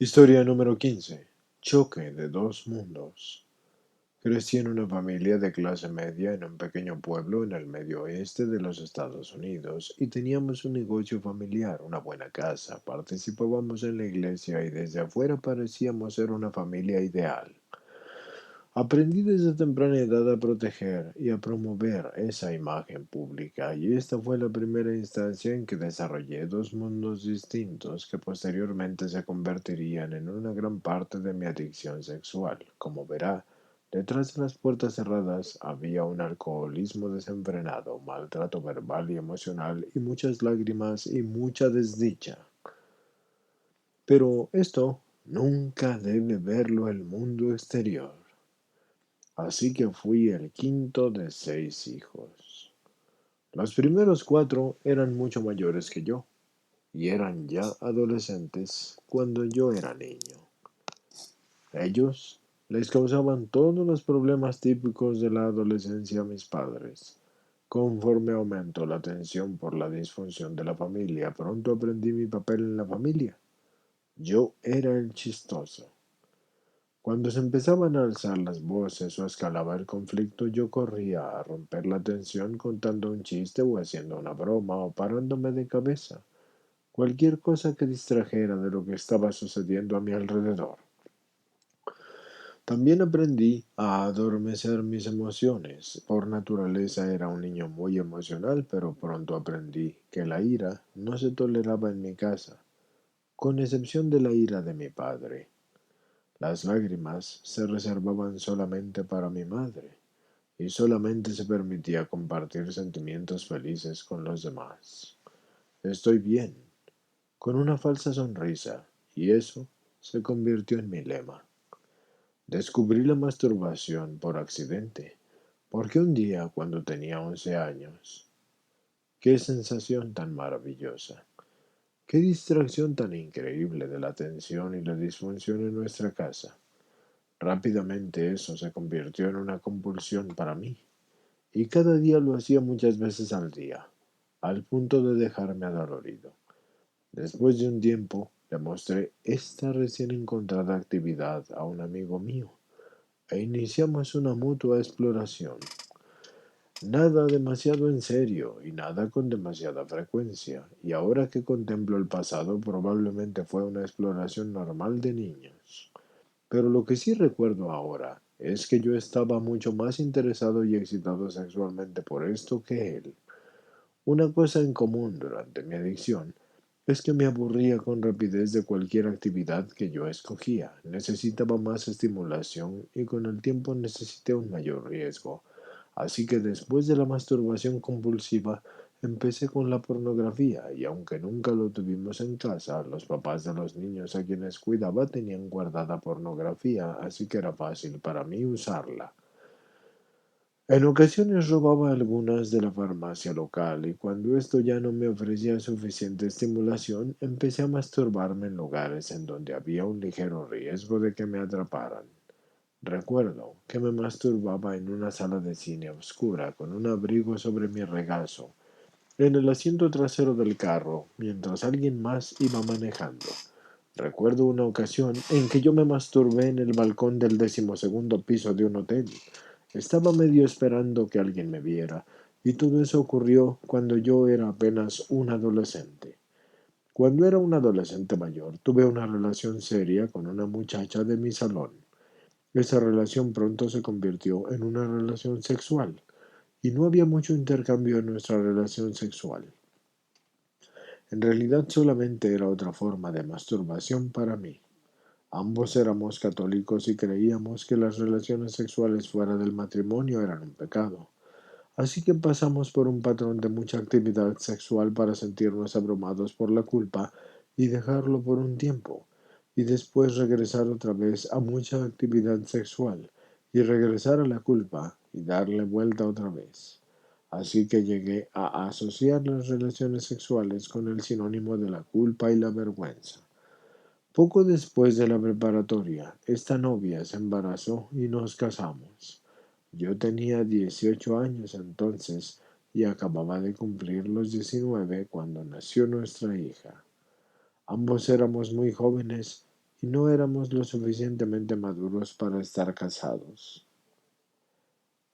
Historia número 15. Choque de dos mundos. Crecí en una familia de clase media en un pequeño pueblo en el medio oeste de los Estados Unidos y teníamos un negocio familiar, una buena casa, participábamos en la iglesia y desde afuera parecíamos ser una familia ideal. Aprendí desde temprana edad a proteger y a promover esa imagen pública, y esta fue la primera instancia en que desarrollé dos mundos distintos que posteriormente se convertirían en una gran parte de mi adicción sexual. Como verá, detrás de las puertas cerradas había un alcoholismo desenfrenado, maltrato verbal y emocional, y muchas lágrimas y mucha desdicha. Pero esto nunca debe verlo el mundo exterior. Así que fui el quinto de 6 hijos. Los primeros cuatro eran mucho mayores que yo, y eran ya adolescentes cuando yo era niño. Ellos les causaban todos los problemas típicos de la adolescencia a mis padres. Conforme aumentó la tensión por la disfunción de la familia, pronto aprendí mi papel en la familia. Yo era el chistoso. Cuando se empezaban a alzar las voces o escalaba el conflicto, yo corría a romper la tensión contando un chiste o haciendo una broma o parándome de cabeza. Cualquier cosa que distrajera de lo que estaba sucediendo a mi alrededor. También aprendí a adormecer mis emociones. Por naturaleza era un niño muy emocional, pero pronto aprendí que la ira no se toleraba en mi casa, con excepción de la ira de mi padre. Las lágrimas se reservaban solamente para mi madre, y solamente se permitía compartir sentimientos felices con los demás. Estoy bien, con una falsa sonrisa, y eso se convirtió en mi lema. Descubrí la masturbación por accidente, porque un día, cuando tenía 11 años, qué sensación tan maravillosa, qué distracción tan increíble de la tensión y la disfunción en nuestra casa. Rápidamente eso se convirtió en una compulsión para mí, y cada día lo hacía muchas veces al día, al punto de dejarme adolorido. Después de un tiempo, le mostré esta recién encontrada actividad a un amigo mío, e iniciamos una mutua exploración. Nada demasiado en serio y nada con demasiada frecuencia, y ahora que contemplo el pasado probablemente fue una exploración normal de niños. Pero lo que sí recuerdo ahora es que yo estaba mucho más interesado y excitado sexualmente por esto que él. Una cosa en común durante mi adicción es que me aburría con rapidez de cualquier actividad que yo escogía. Necesitaba más estimulación y con el tiempo necesité un mayor riesgo. Así que después de la masturbación compulsiva, empecé con la pornografía y aunque nunca lo tuvimos en casa, los papás de los niños a quienes cuidaba tenían guardada pornografía, así que era fácil para mí usarla. En ocasiones robaba algunas de la farmacia local y cuando esto ya no me ofrecía suficiente estimulación, empecé a masturbarme en lugares en donde había un ligero riesgo de que me atraparan. Recuerdo que me masturbaba en una sala de cine oscura con un abrigo sobre mi regazo, en el asiento trasero del carro, mientras alguien más iba manejando. Recuerdo una ocasión en que yo me masturbé en el balcón del 12º piso de un hotel. Estaba medio esperando que alguien me viera, y todo eso ocurrió cuando yo era apenas un adolescente. Cuando era un adolescente mayor, tuve una relación seria con una muchacha de mi salón. Esa relación pronto se convirtió en una relación sexual, y no había mucho intercambio en nuestra relación sexual. En realidad solamente era otra forma de masturbación para mí. Ambos éramos católicos y creíamos que las relaciones sexuales fuera del matrimonio eran un pecado. Así que pasamos por un patrón de mucha actividad sexual para sentirnos abrumados por la culpa y dejarlo por un tiempo, y después regresar otra vez a mucha actividad sexual, y regresar a la culpa y darle vuelta otra vez. Así que llegué a asociar las relaciones sexuales con el sinónimo de la culpa y la vergüenza. Poco después de la preparatoria, esta novia se embarazó y nos casamos. Yo tenía 18 años entonces y acababa de cumplir los 19 cuando nació nuestra hija. Ambos éramos muy jóvenes y no éramos lo suficientemente maduros para estar casados.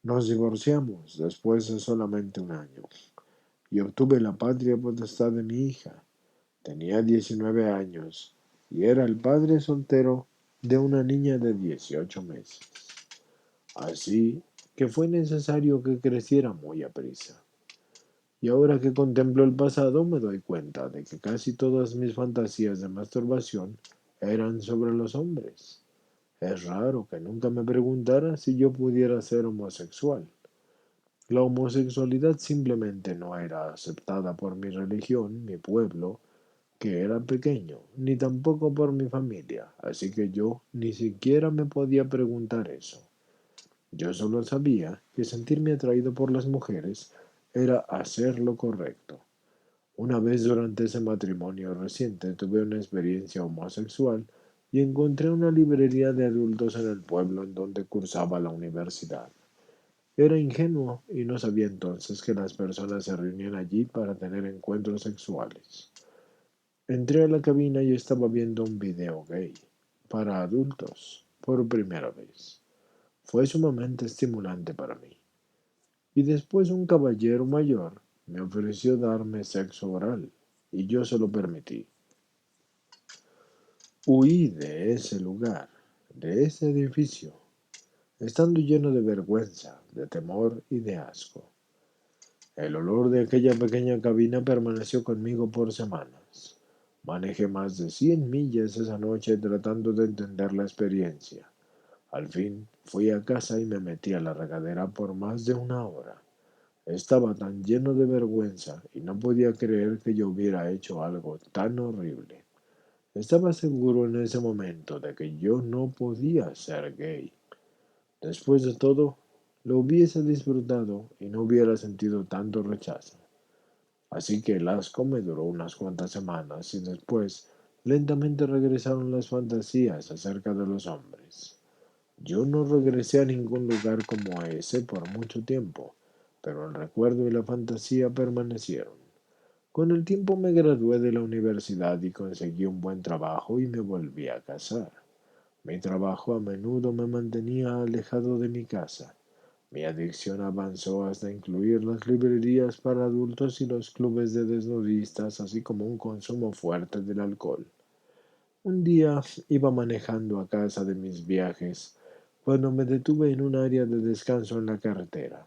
Nos divorciamos después de solamente un año y obtuve la patria potestad de mi hija. Tenía 19 años y era el padre soltero de una niña de 18 meses. Así que fue necesario que creciera muy aprisa. Y ahora que contemplo el pasado me doy cuenta de que casi todas mis fantasías de masturbación eran sobre los hombres. Es raro que nunca me preguntara si yo pudiera ser homosexual. La homosexualidad simplemente no era aceptada por mi religión, mi pueblo, que era pequeño, ni tampoco por mi familia, así que yo ni siquiera me podía preguntar eso. Yo solo sabía que sentirme atraído por las mujeres era hacer lo correcto. Una vez durante ese matrimonio reciente tuve una experiencia homosexual y encontré una librería de adultos en el pueblo en donde cursaba la universidad. Era ingenuo y no sabía entonces que las personas se reunían allí para tener encuentros sexuales. Entré a la cabina y estaba viendo un video gay para adultos por primera vez. Fue sumamente estimulante para mí. Y después un caballero mayor me ofreció darme sexo oral y yo se lo permití. Huí de ese lugar, de ese edificio, estando lleno de vergüenza, de temor y de asco. El olor de aquella pequeña cabina permaneció conmigo por semanas. Manejé más de 100 millas esa noche tratando de entender la experiencia. Al fin fui a casa y me metí a la regadera por más de una hora. Estaba tan lleno de vergüenza y no podía creer que yo hubiera hecho algo tan horrible. Estaba seguro en ese momento de que yo no podía ser gay. Después de todo, lo hubiese disfrutado y no hubiera sentido tanto rechazo. Así que el asco me duró unas cuantas semanas y después lentamente regresaron las fantasías acerca de los hombres. Yo no regresé a ningún lugar como ese por mucho tiempo, pero el recuerdo y la fantasía permanecieron. Con el tiempo me gradué de la universidad y conseguí un buen trabajo y me volví a casar. Mi trabajo a menudo me mantenía alejado de mi casa. Mi adicción avanzó hasta incluir las librerías para adultos y los clubes de desnudistas, así como un consumo fuerte del alcohol. Un día iba manejando a casa de mis viajes cuando me detuve en un área de descanso en la carretera.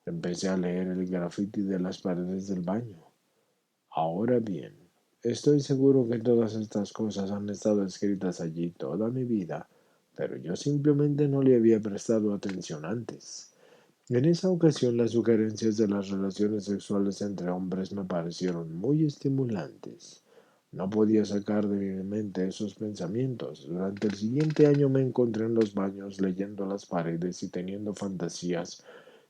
Empecé a leer el graffiti de las paredes del baño. Ahora bien, estoy seguro que todas estas cosas han estado escritas allí toda mi vida, pero yo simplemente no le había prestado atención antes. En esa ocasión las sugerencias de las relaciones sexuales entre hombres me parecieron muy estimulantes. No podía sacar de mi mente esos pensamientos. Durante el siguiente año me encontré en los baños leyendo las paredes y teniendo fantasías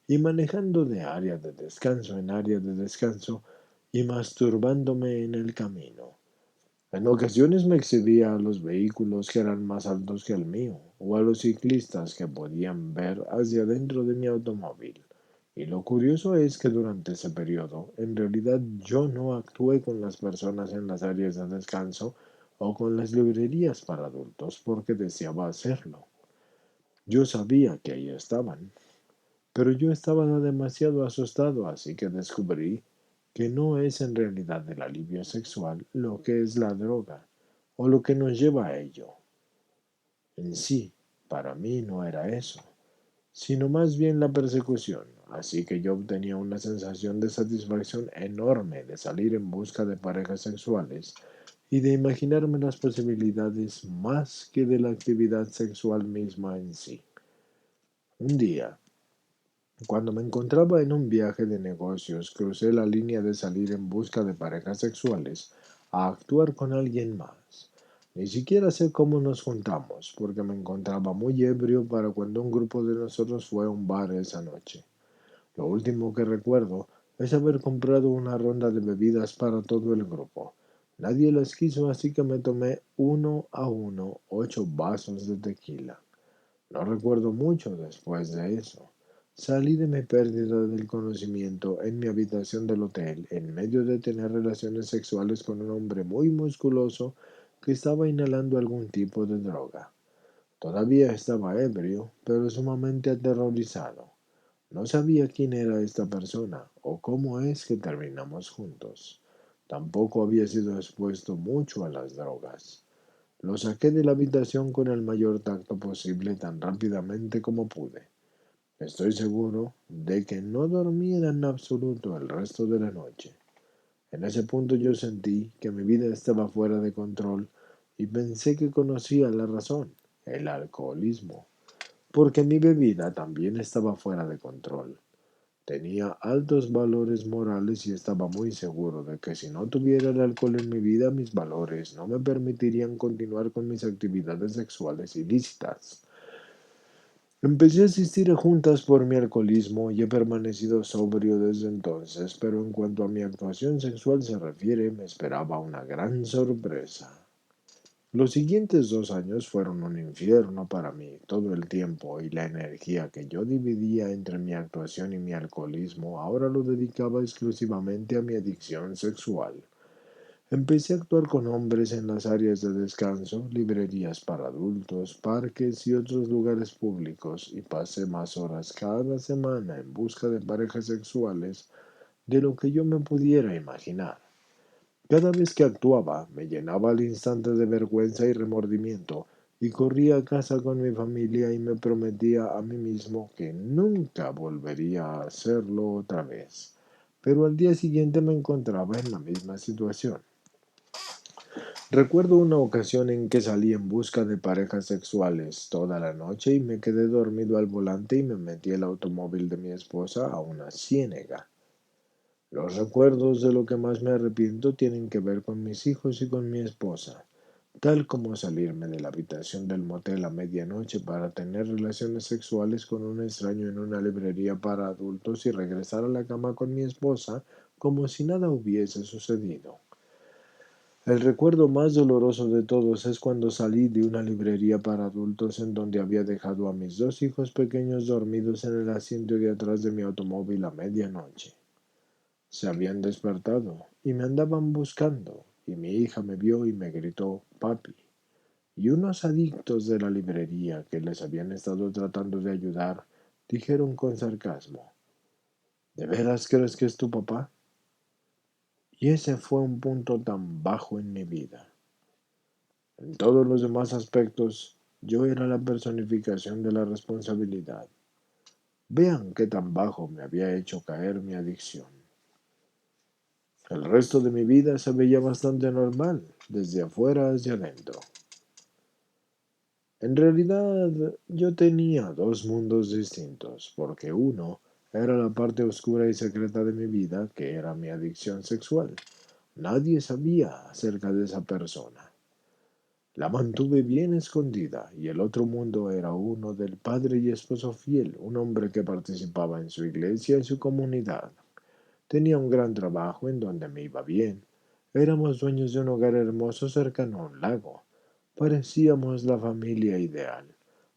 y manejando de área de descanso en área de descanso y masturbándome en el camino. En ocasiones me exhibía a los vehículos que eran más altos que el mío, o a los ciclistas que podían ver hacia dentro de mi automóvil. Y lo curioso es que durante ese periodo, en realidad yo no actué con las personas en las áreas de descanso o con las librerías para adultos porque deseaba hacerlo. Yo sabía que ahí estaban, pero yo estaba demasiado asustado, así que descubrí que no es en realidad el alivio sexual lo que es la droga, o lo que nos lleva a ello. En sí, para mí no era eso, sino más bien la persecución, así que yo obtenía una sensación de satisfacción enorme de salir en busca de parejas sexuales y de imaginarme las posibilidades más que de la actividad sexual misma en sí. Un día, cuando me encontraba en un viaje de negocios, crucé la línea de salir en busca de parejas sexuales a actuar con alguien más. Ni siquiera sé cómo nos juntamos, porque me encontraba muy ebrio para cuando un grupo de nosotros fue a un bar esa noche. Lo último que recuerdo es haber comprado una ronda de bebidas para todo el grupo. Nadie las quiso, así que me tomé uno a uno 8 vasos de tequila. No recuerdo mucho después de eso. Salí de mi pérdida del conocimiento en mi habitación del hotel, en medio de tener relaciones sexuales con un hombre muy musculoso que estaba inhalando algún tipo de droga. Todavía estaba ebrio, pero sumamente aterrorizado. No sabía quién era esta persona o cómo es que terminamos juntos. Tampoco había sido expuesto mucho a las drogas. Lo saqué de la habitación con el mayor tacto posible tan rápidamente como pude. Estoy seguro de que no dormí en absoluto el resto de la noche. En ese punto yo sentí que mi vida estaba fuera de control y pensé que conocía la razón, el alcoholismo, porque mi bebida también estaba fuera de control. Tenía altos valores morales y estaba muy seguro de que si no tuviera el alcohol en mi vida, mis valores no me permitirían continuar con mis actividades sexuales ilícitas. Empecé a asistir a juntas por mi alcoholismo y he permanecido sobrio desde entonces, pero en cuanto a mi actuación sexual se refiere, me esperaba una gran sorpresa. Los siguientes 2 años fueron un infierno para mí. Todo el tiempo y la energía que yo dividía entre mi actuación y mi alcoholismo ahora lo dedicaba exclusivamente a mi adicción sexual. Empecé a actuar con hombres en las áreas de descanso, librerías para adultos, parques y otros lugares públicos y pasé más horas cada semana en busca de parejas sexuales de lo que yo me pudiera imaginar. Cada vez que actuaba, me llenaba al instante de vergüenza y remordimiento, y corría a casa con mi familia y me prometía a mí mismo que nunca volvería a hacerlo otra vez. Pero al día siguiente me encontraba en la misma situación. Recuerdo una ocasión en que salí en busca de parejas sexuales toda la noche y me quedé dormido al volante y me metí el automóvil de mi esposa a una ciénega. Los recuerdos de lo que más me arrepiento tienen que ver con mis hijos y con mi esposa, tal como salirme de la habitación del motel a medianoche para tener relaciones sexuales con un extraño en una librería para adultos y regresar a la cama con mi esposa como si nada hubiese sucedido. El recuerdo más doloroso de todos es cuando salí de una librería para adultos en donde había dejado a mis 2 hijos pequeños dormidos en el asiento de atrás de mi automóvil a medianoche. Se habían despertado y me andaban buscando, y mi hija me vio y me gritó papi. Y unos adictos de la librería que les habían estado tratando de ayudar dijeron con sarcasmo, ¿de veras crees que es tu papá? Y ese fue un punto tan bajo en mi vida. En todos los demás aspectos, yo era la personificación de la responsabilidad. Vean qué tan bajo me había hecho caer mi adicción. El resto de mi vida se veía bastante normal, desde afuera hacia adentro. En realidad, yo tenía dos mundos distintos, porque uno era la parte oscura y secreta de mi vida, que era mi adicción sexual. Nadie sabía acerca de esa persona. La mantuve bien escondida, y el otro mundo era uno del padre y esposo fiel, un hombre que participaba en su iglesia y su comunidad. Tenía un gran trabajo en donde me iba bien. Éramos dueños de un hogar hermoso cercano a un lago. Parecíamos la familia ideal,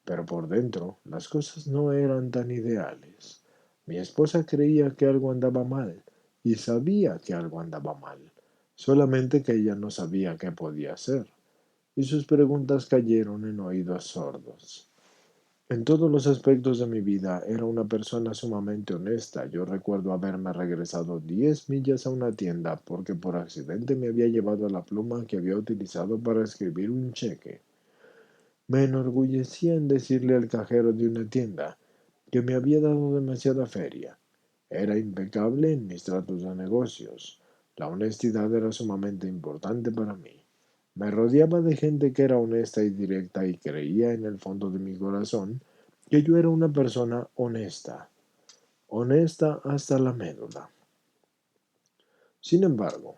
pero por dentro las cosas no eran tan ideales. Mi esposa creía que algo andaba mal y sabía que algo andaba mal, solamente que ella no sabía qué podía hacer, y sus preguntas cayeron en oídos sordos. En todos los aspectos de mi vida era una persona sumamente honesta. Yo recuerdo haberme regresado 10 millas a una tienda porque por accidente me había llevado la pluma que había utilizado para escribir un cheque. Me enorgullecía en decirle al cajero de una tienda que me había dado demasiada feria. Era impecable en mis tratos de negocios. La honestidad era sumamente importante para mí. Me rodeaba de gente que era honesta y directa y creía en el fondo de mi corazón que yo era una persona honesta, honesta hasta la médula. Sin embargo,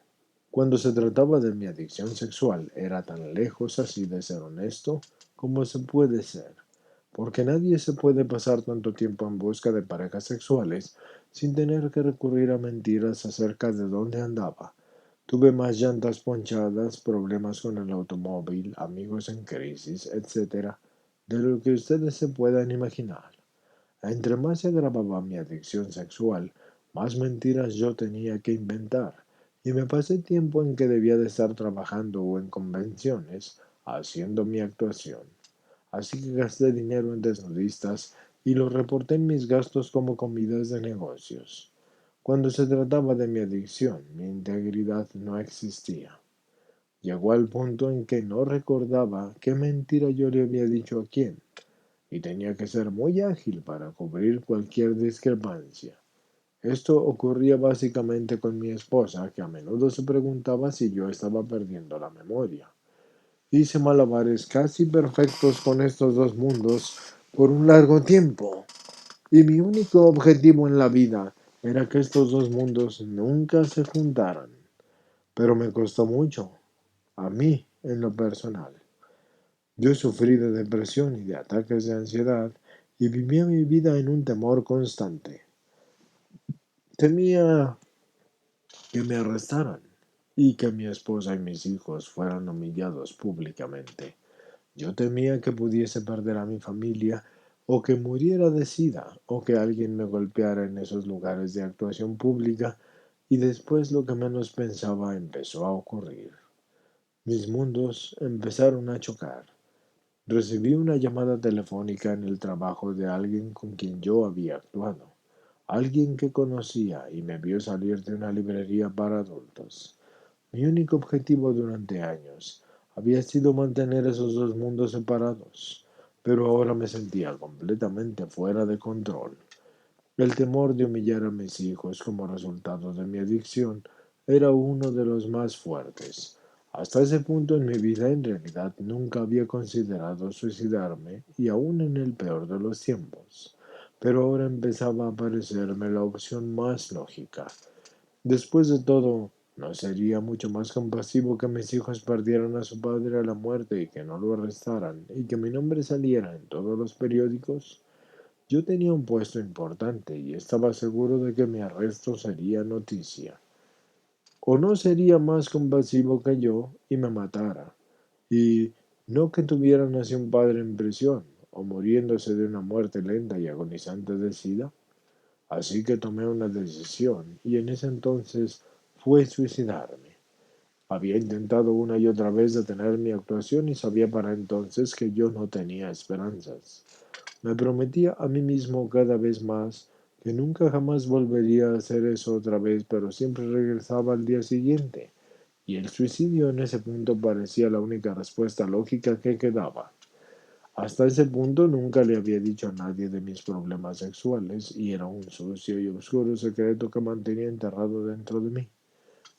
cuando se trataba de mi adicción sexual, era tan lejos así de ser honesto como se puede ser, porque nadie se puede pasar tanto tiempo en busca de parejas sexuales sin tener que recurrir a mentiras acerca de dónde andaba. Tuve más llantas ponchadas, problemas con el automóvil, amigos en crisis, etcétera, de lo que ustedes se puedan imaginar. Entre más se agravaba mi adicción sexual, más mentiras yo tenía que inventar, y me pasé tiempo en que debía de estar trabajando o en convenciones haciendo mi actuación. Así que gasté dinero en desnudistas y lo reporté en mis gastos como comidas de negocios. Cuando se trataba de mi adicción, mi integridad no existía. Llegó al punto en que no recordaba qué mentira yo le había dicho a quién, y tenía que ser muy ágil para cubrir cualquier discrepancia. Esto ocurría básicamente con mi esposa, que a menudo se preguntaba si yo estaba perdiendo la memoria. Hice malabares casi perfectos con estos dos mundos por un largo tiempo, y mi único objetivo en la vida era que estos dos mundos nunca se juntaran. Pero me costó mucho, a mí en lo personal. Yo sufrí de depresión y de ataques de ansiedad y vivía mi vida en un temor constante. Temía que me arrestaran y que mi esposa y mis hijos fueran humillados públicamente. Yo temía que pudiese perder a mi familia o que muriera de sida o que alguien me golpeara en esos lugares de actuación pública y después lo que menos pensaba empezó a ocurrir. Mis mundos empezaron a chocar. Recibí una llamada telefónica en el trabajo de alguien con quien yo había actuado, alguien que conocía y me vio salir de una librería para adultos. Mi único objetivo durante años había sido mantener esos dos mundos separados, pero ahora me sentía completamente fuera de control. El temor de humillar a mis hijos como resultado de mi adicción era uno de los más fuertes. Hasta ese punto en mi vida en realidad nunca había considerado suicidarme y aún en el peor de los tiempos. Pero ahora empezaba a parecerme la opción más lógica. Después de todo, ¿no sería mucho más compasivo que mis hijos perdieran a su padre a la muerte y que no lo arrestaran y que mi nombre saliera en todos los periódicos? Yo tenía un puesto importante y estaba seguro de que mi arresto sería noticia. O no sería más compasivo que yo y me matara. Y no que tuvieran así un padre en prisión o muriéndose de una muerte lenta y agonizante de sida. Así que tomé una decisión y en ese entonces fue suicidarme. Había intentado una y otra vez detener mi actuación y sabía para entonces que yo no tenía esperanzas. Me prometía a mí mismo cada vez más que nunca jamás volvería a hacer eso otra vez, pero siempre regresaba al día siguiente, y el suicidio en ese punto parecía la única respuesta lógica que quedaba. Hasta ese punto nunca le había dicho a nadie de mis problemas sexuales, y era un sucio y oscuro secreto que mantenía enterrado dentro de mí.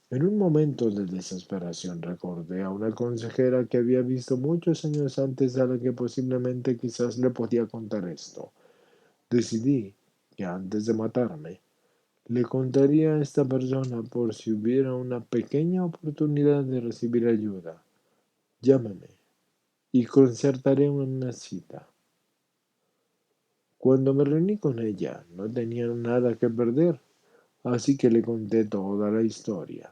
En un momento de desesperación recordé a una consejera que había visto muchos años antes a la que posiblemente quizás le podía contar esto. Decidí que antes de matarme, le contaría a esta persona por si hubiera una pequeña oportunidad de recibir ayuda. Llámame y concertaré una cita. Cuando me reuní con ella, no tenía nada que perder, así que le conté toda la historia.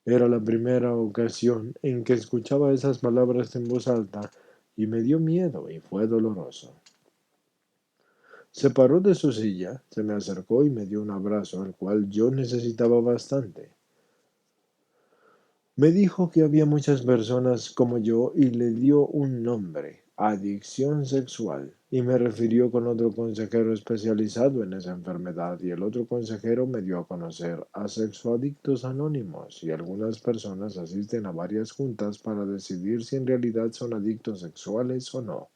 Era la primera ocasión en que escuchaba esas palabras en voz alta y me dio miedo y fue doloroso. Se paró de su silla, se me acercó y me dio un abrazo, el cual yo necesitaba bastante. Me dijo que había muchas personas como yo y le dio un nombre, adicción sexual, y me refirió con otro consejero especializado en esa enfermedad y el otro consejero me dio a conocer a sexoadictos anónimos y algunas personas asisten a varias juntas para decidir si en realidad son adictos sexuales o no.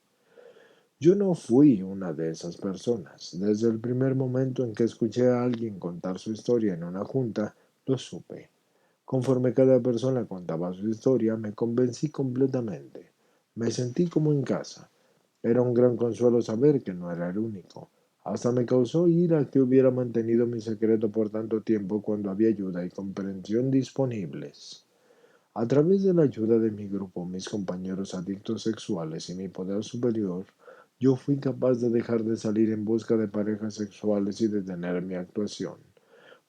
Yo no fui una de esas personas. Desde el primer momento en que escuché a alguien contar su historia en una junta, lo supe. Conforme cada persona contaba su historia, me convencí completamente. Me sentí como en casa. Era un gran consuelo saber que no era el único. Hasta me causó ira que hubiera mantenido mi secreto por tanto tiempo cuando había ayuda y comprensión disponibles. A través de la ayuda de mi grupo, mis compañeros adictos sexuales y mi poder superior, yo fui capaz de dejar de salir en busca de parejas sexuales y detener mi actuación.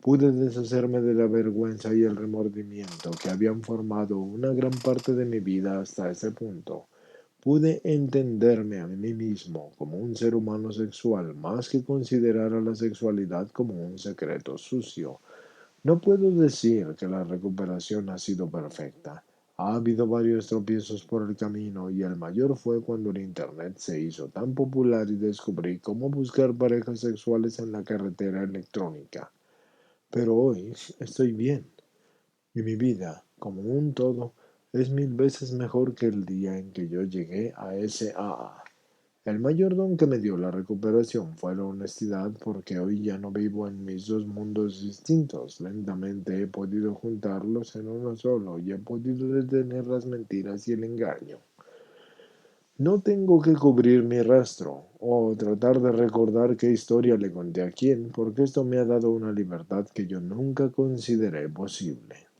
Pude deshacerme de la vergüenza y el remordimiento que habían formado una gran parte de mi vida hasta ese punto. Pude entenderme a mí mismo como un ser humano sexual más que considerar a la sexualidad como un secreto sucio. No puedo decir que la recuperación ha sido perfecta. Ha habido varios tropiezos por el camino y el mayor fue cuando el Internet se hizo tan popular y descubrí cómo buscar parejas sexuales en la carretera electrónica. Pero hoy estoy bien y mi vida, como un todo, es mil veces mejor que el día en que yo llegué a ese AA. El mayor don que me dio la recuperación fue la honestidad porque hoy ya no vivo en mis dos mundos distintos. Lentamente he podido juntarlos en uno solo y he podido detener las mentiras y el engaño. No tengo que cubrir mi rastro o tratar de recordar qué historia le conté a quién, porque esto me ha dado una libertad que yo nunca consideré posible.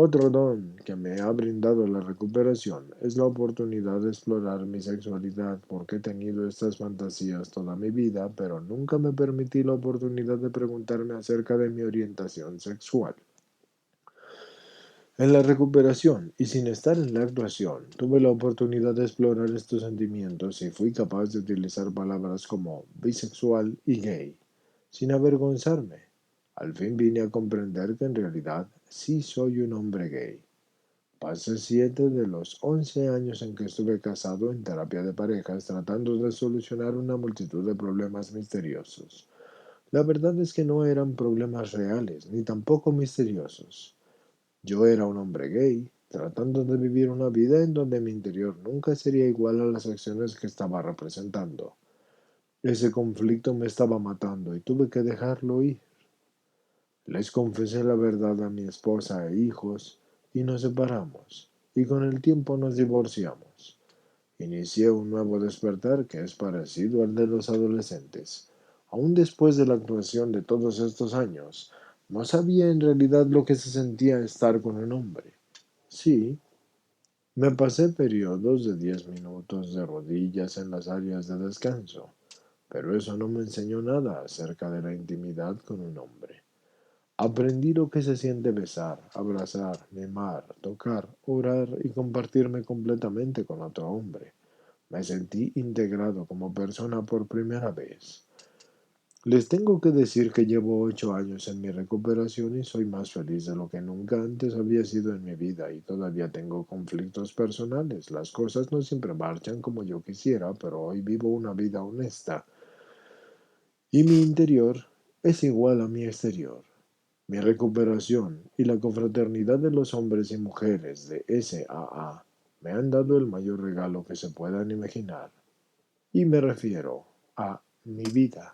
Otro don que me ha brindado la recuperación es la oportunidad de explorar mi sexualidad porque he tenido estas fantasías toda mi vida, pero nunca me permití la oportunidad de preguntarme acerca de mi orientación sexual. En la recuperación y sin estar en la actuación, tuve la oportunidad de explorar estos sentimientos y fui capaz de utilizar palabras como bisexual y gay, sin avergonzarme. Al fin vine a comprender que en realidad sí soy un hombre gay. Pasé 7 de los 11 años en que estuve casado en terapia de parejas tratando de solucionar una multitud de problemas misteriosos. La verdad es que no eran problemas reales, ni tampoco misteriosos. Yo era un hombre gay, tratando de vivir una vida en donde mi interior nunca sería igual a las acciones que estaba representando. Ese conflicto me estaba matando y tuve que dejarlo ir. Les confesé la verdad a mi esposa e hijos y nos separamos, y con el tiempo nos divorciamos. Inicié un nuevo despertar que es parecido al de los adolescentes. Aún después de la actuación de todos estos años, no sabía en realidad lo que se sentía estar con un hombre. Sí, me pasé periodos de 10 minutos de rodillas en las áreas de descanso, pero eso no me enseñó nada acerca de la intimidad con un hombre. Aprendí lo que se siente besar, abrazar, mimar, tocar, orar y compartirme completamente con otro hombre. Me sentí integrado como persona por primera vez. Les tengo que decir que llevo 8 años en mi recuperación y soy más feliz de lo que nunca antes había sido en mi vida y todavía tengo conflictos personales. Las cosas no siempre marchan como yo quisiera, pero hoy vivo una vida honesta y mi interior es igual a mi exterior. Mi recuperación y la confraternidad de los hombres y mujeres de SAA me han dado el mayor regalo que se puedan imaginar. Y me refiero a mi vida.